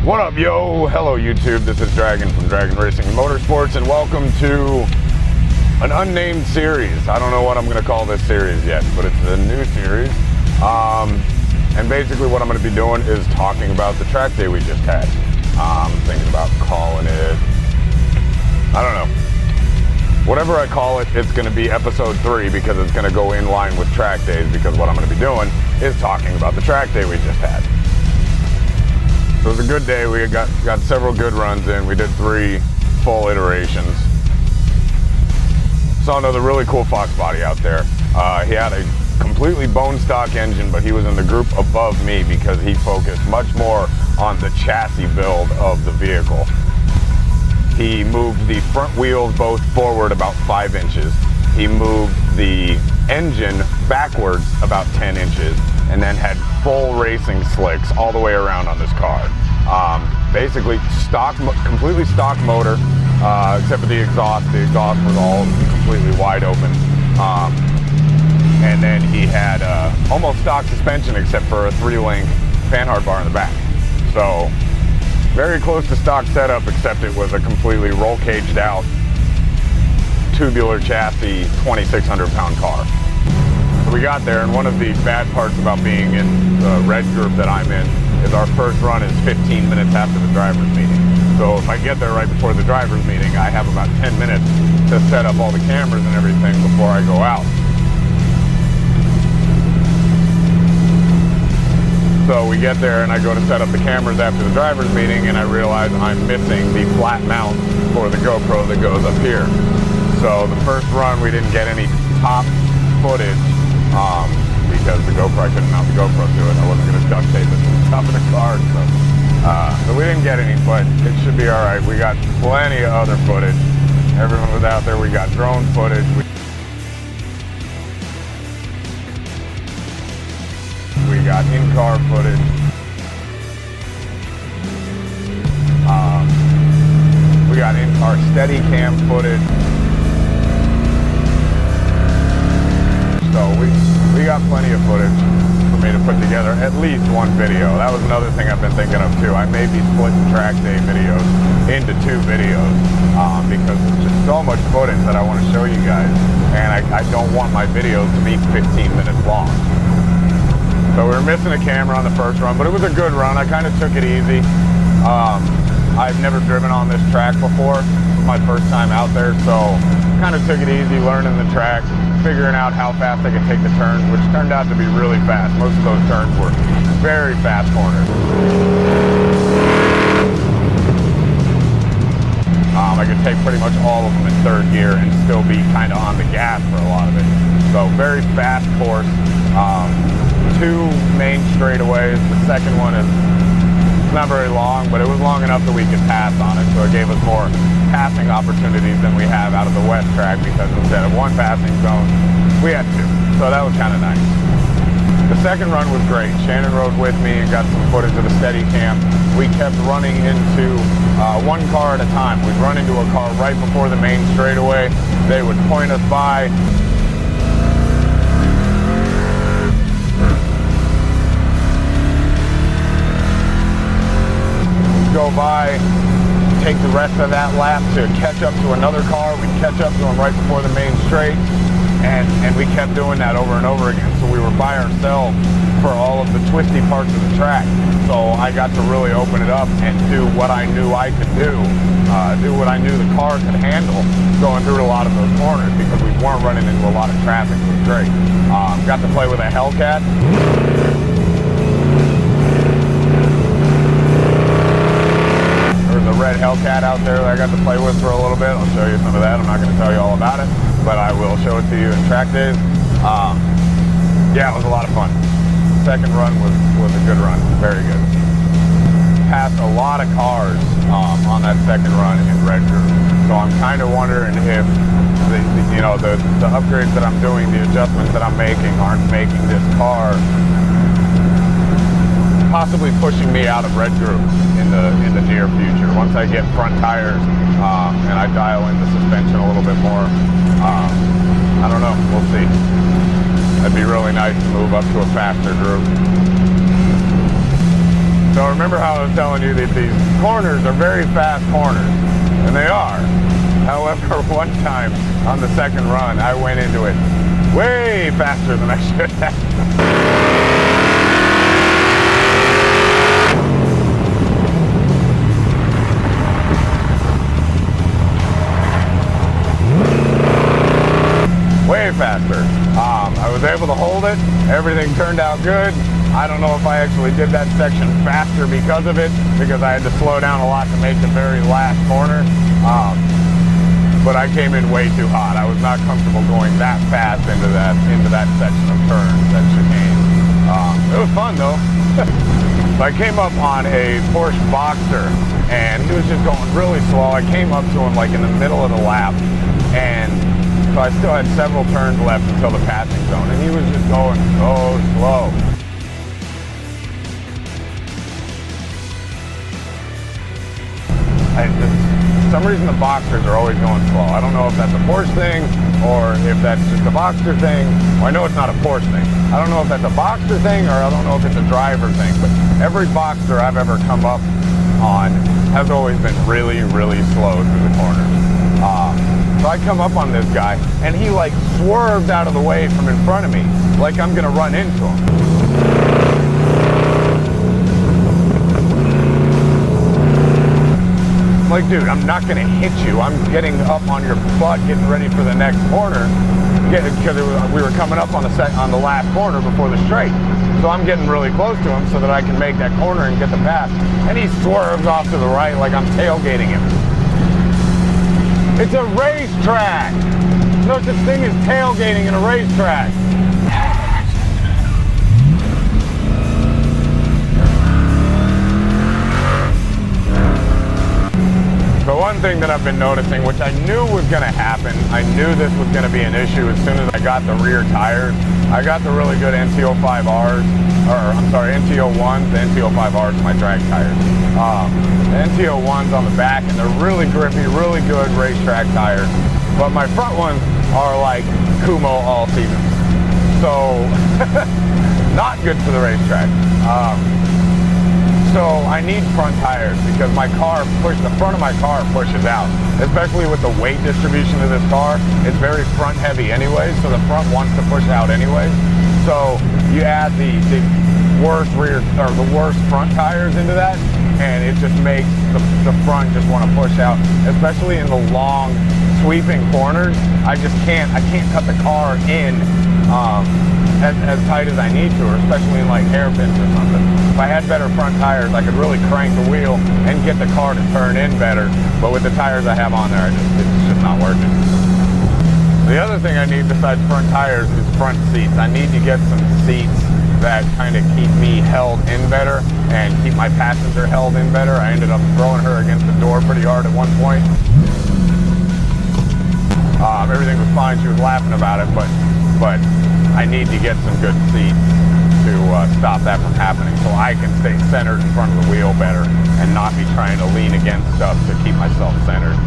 What up, yo? Hello, YouTube. This is Dragon from Dragon Racing Motorsports, and welcome to an unnamed series. I don't know what I'm going to call this series yet, but it's a new series. And basically what I'm going to be doing is talking about the track day we just had. I'm thinking about calling it, I don't know. Whatever I call it, it's going to be episode 3 because it's going to go in line with track days, because what I'm going to be doing is talking about the track day we just had. So it was a good day. We got several good runs in. We did 3 full iterations. Saw another really cool Fox body out there. He had a completely bone stock engine, but he was in the group above me because he focused much more on the chassis build of the vehicle. He moved the front wheels both forward about 5 inches. He moved the engine backwards about 10 inches, and then had full racing slicks all the way around on this car. Basically completely stock motor, except for the exhaust. The exhaust was all completely wide open. And then he had almost stock suspension except for a 3-link fan hard bar in the back. So very close to stock setup, except it was a completely roll caged out tubular chassis 2,600 pound car. So we got there, and one of the bad parts about being in the red group that I'm in is our first run is 15 minutes after the driver's meeting. So if I get there right before the driver's meeting, I have about 10 minutes to set up all the cameras and everything before I go out. So we get there and I go to set up the cameras after the driver's meeting, and I realize I'm missing the flat mount for the GoPro that goes up here. So the first run we didn't get any top footage because the GoPro, I couldn't mount the GoPro to it. I wasn't going to duct tape it to the top of the car. So we didn't get any, but it should be all right. We got plenty of other footage. Everyone was out there. We got drone footage. We got in-car footage. We got in-car steady cam footage. So we got plenty of footage for me to put together at least one video. That was another thing I've been thinking of too. I may be splitting track day videos into 2 videos because there's just so much footage that I want to show you guys, and I don't want my videos to be 15 minutes long. So we were missing a camera on the first run, but it was a good run. I kind of took it easy. I've never driven on this track before. This was my first time out there, so kind of took it easy, learning the track, figuring out how fast I could take the turns, which turned out to be really fast. Most of those turns were very fast corners. I could take pretty much all of them in 3rd gear and still be kind of on the gas for a lot of it. So very fast course. 2 main straightaways. The second one is not very long, but it was long enough that we could pass on it, so it gave us more passing opportunities than we have out of the west track, because instead of 1 passing zone, we had 2. So that was kind of nice. The second run was great. Shannon rode with me and got some footage of the steady cam. We kept running into 1 car at a time. We'd run into a car right before the main straightaway. They would point us by. Go by, take the rest of that lap to catch up to another car. We'd catch up to them right before the main straight, and we kept doing that over and over again. So we were by ourselves for all of the twisty parts of the track. So I got to really open it up and do what I knew I could do what I knew the car could handle going through a lot of those corners, because we weren't running into a lot of traffic. It was great. Got to play with a Hellcat. The red Hellcat out there that I got to play with for a little bit. I'll show you some of that. I'm not going to tell you all about it, but I will show it to you in track days. Yeah, it was a lot of fun. Second run was a good run. Very good. Passed a lot of cars on that second run in red group. So I'm kind of wondering if the upgrades that I'm doing, the adjustments that I'm making, aren't making this car possibly pushing me out of red group in the near future. Once I get front tires and I dial in the suspension a little bit more, I don't know, we'll see. It'd be really nice to move up to a faster group. So remember how I was telling you that these corners are very fast corners, and they are. However, one time on the second run, I went into it way faster than I should have. Way faster. I was able to hold it. Everything turned out good. I don't know if I actually did that section faster because of it, because I had to slow down a lot to make the very last corner. But I came in way too hot. I was not comfortable going that fast into that section of turns, that chicane. It was fun though. So I came up on a Porsche Boxster, and he was just going really slow. I came up to him like in the middle of the lap, and so I still had several turns left until the passing zone, and he was just going so slow. For some reason the Boxsters are always going slow. I don't know if that's a Porsche thing or if that's just a Boxster thing. Well, I know it's not a Porsche thing. I don't know if that's a Boxster thing or I don't know if it's a driver thing, but every Boxster I've ever come up on has always been really, really slow through the corners. So I come up on this guy and he like swerved out of the way from in front of me like I'm gonna run into him. Like, dude, I'm not gonna hit you. I'm getting up on your butt, getting ready for the next corner, because we were coming up on the last corner before the straight. So I'm getting really close to him so that I can make that corner and get the pass. And he swerves off to the right like I'm tailgating him. It's a racetrack. No such thing as tailgating in a racetrack. So one thing that I've been noticing, which I knew was going to happen, I knew this was going to be an issue as soon as I got the rear tires. I got the really good NT05Rs, or I'm sorry, NT01s. The NT05Rs are my drag tires. The NT01s on the back, and they're really grippy, really good racetrack tires. But my front ones are like Kumo all season. So, not good for the racetrack. So I need front tires because the front of my car pushes out, especially with the weight distribution of this car. It's very front heavy anyway, so the front wants to push out anyway. So you add the worst rear or the worst front tires into that, and it just makes the front just want to push out, especially in the long sweeping corners. I can't cut the car in as tight as I need to, or especially in like hairpins or something. If I had better front tires, I could really crank the wheel and get the car to turn in better. But with the tires I have on there, it's just not working. The other thing I need besides front tires is front seats. I need to get some seats that kind of keep me held in better and keep my passenger held in better. I ended up throwing her against the door pretty hard at one point. Everything was fine. She was laughing about it, but I need to get some good seats to stop that from happening so I can stay centered in front of the wheel better and not be trying to lean against stuff to keep myself centered.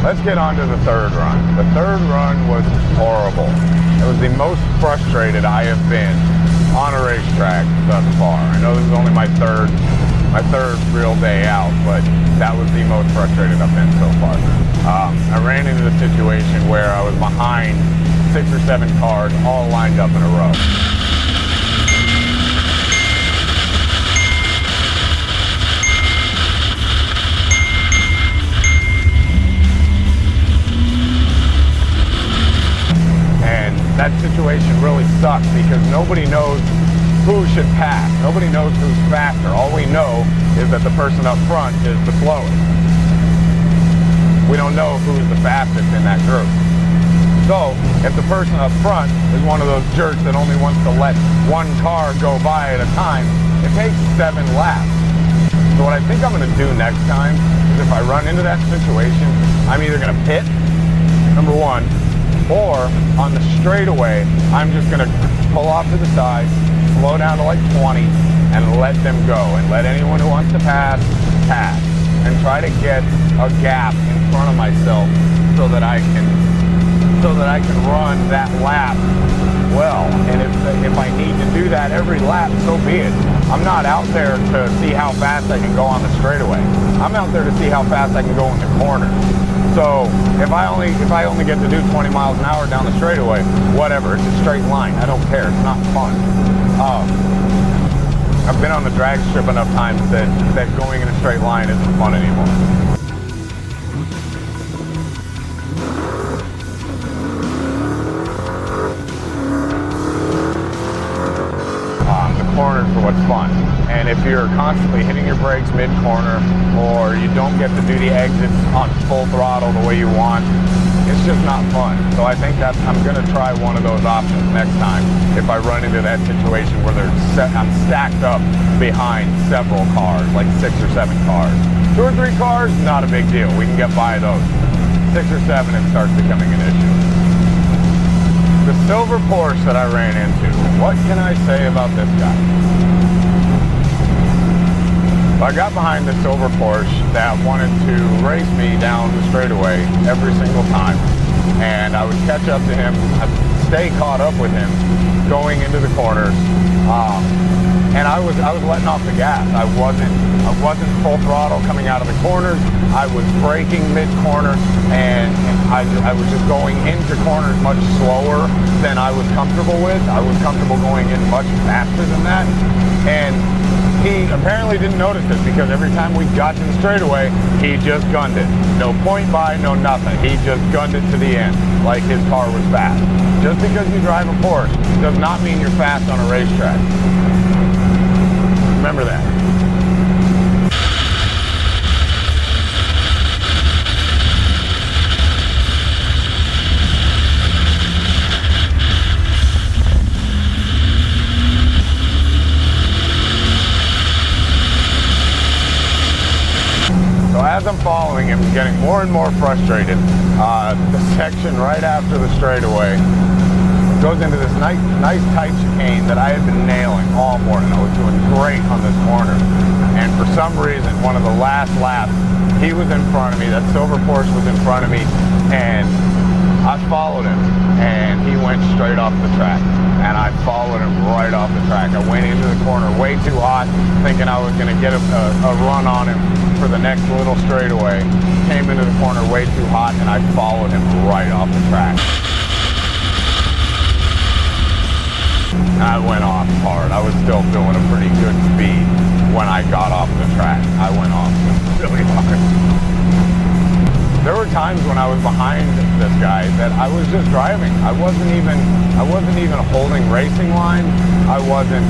Let's get on to the third run. The third run was horrible. It was the most frustrated I have been on a racetrack thus far. I know this is only my third real day out, but that was the most frustrated I've been so far. I ran into the situation where I was behind 6 or 7 cars all lined up in a row. And that situation really sucks because nobody knows who should pass. Nobody knows who's faster. All we know is that the person up front is the slowest. We don't know who's the fastest in that group. So, if the person up front is one of those jerks that only wants to let one car go by at a time, it takes 7 laps. So what I think I'm going to do next time is if I run into that situation, I'm either going to pit, number 1, or on the straightaway, I'm just going to pull off to the side, slow down to like 20, and let them go. And let anyone who wants to pass, pass. And try to get a gap in front of myself so that I can run that lap well. And if I need to do that every lap, so be it. I'm not out there to see how fast I can go on the straightaway. I'm out there to see how fast I can go in the corners. So if I only get to do 20 miles an hour down the straightaway, whatever, it's a straight line. I don't care. It's not fun. I've been on the drag strip enough times that going in a straight line isn't fun anymore. Corners are what's fun, and if you're constantly hitting your brakes mid-corner, or you don't get to do the exits on full throttle the way you want, it's just not fun. So I think that I'm going to try one of those options next time if I run into that situation where I'm stacked up behind several cars, like 6 or 7 cars. 2 or 3 cars, not a big deal. We can get by those. 6 or 7, it starts becoming an issue. The silver Porsche that I ran into, what can I say about this guy? I got behind the silver Porsche that wanted to race me down the straightaway every single time, and I would catch up to him, I'd stay caught up with him going into the corners, and I was letting off the gas. I wasn't full throttle coming out of the corners. I was braking mid-corner, and I was just going into corners much slower than I was comfortable with. I was comfortable going in much faster than that, and he apparently didn't notice it, because every time we got to the straightaway, he just gunned it. No point by, no nothing. He just gunned it to the end, like his car was fast. Just because you drive a Porsche does not mean you're fast on a racetrack. Remember that. So as I'm following him, getting more and more frustrated, the section right after the straightaway goes into this nice tight chicane that I had been nailing all morning. I was doing great on this corner. And for some reason, one of the last laps, he was in front of me, that silver Porsche was in front of me, and I followed him, and he went straight off the track. And I followed him right off the track. I went into the corner way too hot, thinking I was going to get a run on him for the next little straightaway. Came into the corner way too hot, and I followed him right off the track. I went off hard. I was still doing a pretty good speed when I got off the track. I went off really hard. There were times when I was behind this guy that I was just driving. I wasn't even holding racing line. I wasn't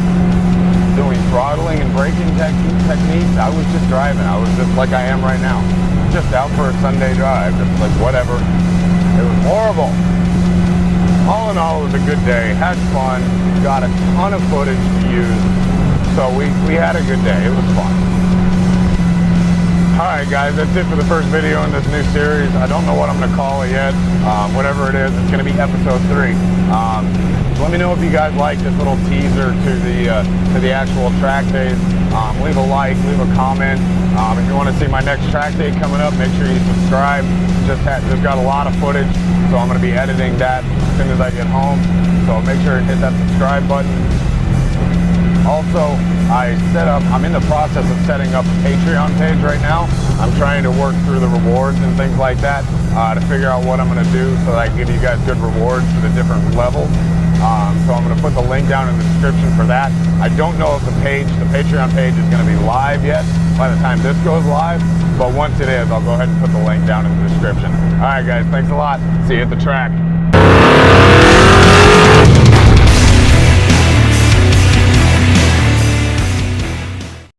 doing throttling and braking techniques. I was just driving. I was just like I am right now. Just out for a Sunday drive. Just like whatever. It was horrible. All in all, it was a good day. Had fun. Got a ton of footage to use. So we had a good day. It was fun. Alright guys, that's it for the first video in this new series. I don't know what I'm going to call it yet. Whatever it is, it's going to be episode 3. Let me know if you guys like this little teaser to the actual track days. Leave a like, leave a comment. If you want to see my next track day coming up, make sure you subscribe. Just got a lot of footage, so I'm going to be editing that as soon as I get home. So make sure to hit that subscribe button. Also, I'm in the process of setting up a Patreon page right now. I'm trying to work through the rewards and things like that to figure out what I'm going to do so that I can give you guys good rewards for the different levels. So I'm going to put the link down in the description for that. I don't know if the Patreon page is going to be live yet by the time this goes live, but once it is, I'll go ahead and put the link down in the description. All right, guys, thanks a lot. See you at the track.